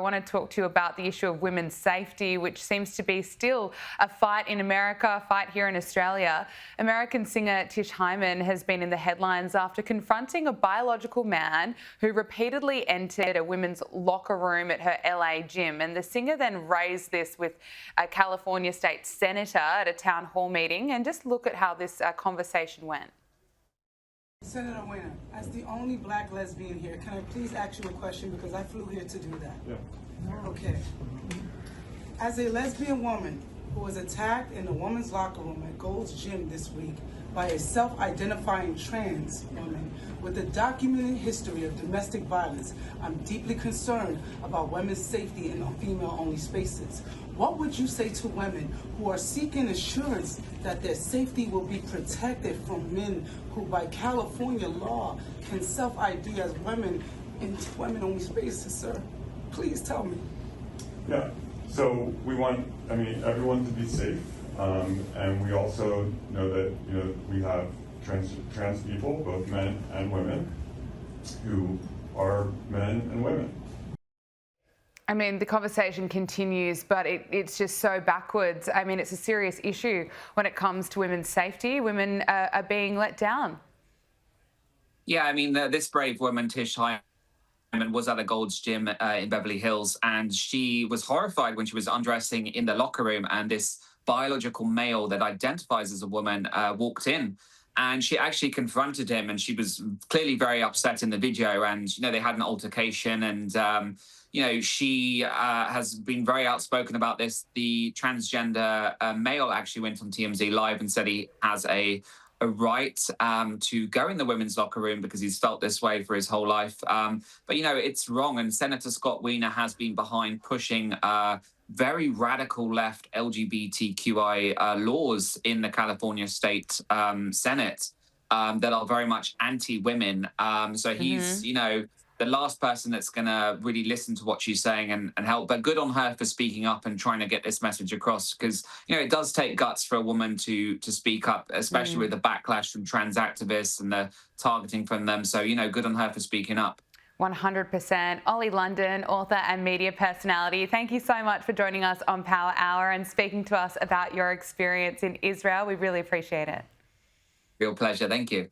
I want to talk to you about the issue of women's safety, which seems to be still a fight in America, a fight here in Australia. American singer Tish Hyman has been in the headlines after confronting a biological man who repeatedly entered a women's locker room at her LA gym. And the singer then raised this with a California state senator at a town hall meeting. And just look at how this conversation went. Senator Winner, as the only black lesbian here, can I please ask you a question because I flew here to do that? Yeah. Okay. As a lesbian woman who was attacked in a woman's locker room at Gold's Gym this week by a self-identifying trans woman with a documented history of domestic violence, I'm deeply concerned about women's safety in female-only spaces. What would you say to women who are seeking assurance that their safety will be protected from men who, by California law, can self-ID as women in women-only spaces, sir? Please tell me. Yeah, so we want, everyone to be safe, and we also know that, we have trans people, both men and women, who are men and women. I mean, the conversation continues, but it's just so backwards. I mean, it's a serious issue when it comes to women's safety. Women are being let down. Yeah, I mean, this brave woman, Tish Hyman, was at a Gold's Gym in Beverly Hills, and she was horrified when she was undressing in the locker room, and this biological male that identifies as a woman walked in. And she actually confronted him, and she was clearly very upset in the video. And, they had an altercation, and, she has been very outspoken about this. The transgender male actually went on TMZ Live and said he has a right to go in the women's locker room because he's felt this way for his whole life. But, it's wrong. And Senator Scott Wiener has been behind pushing very radical left LGBTQI laws in the California State Senate that are very much anti-women. So he's, the last person that's going to really listen to what she's saying and help. But good on her for speaking up and trying to get this message across, because, it does take guts for a woman to speak up, especially with the backlash from trans activists and the targeting from them. So, good on her for speaking up. 100%. Oli London, author and media personality, thank you so much for joining us on Power Hour and speaking to us about your experience in Israel. We really appreciate it. Real pleasure. Thank you.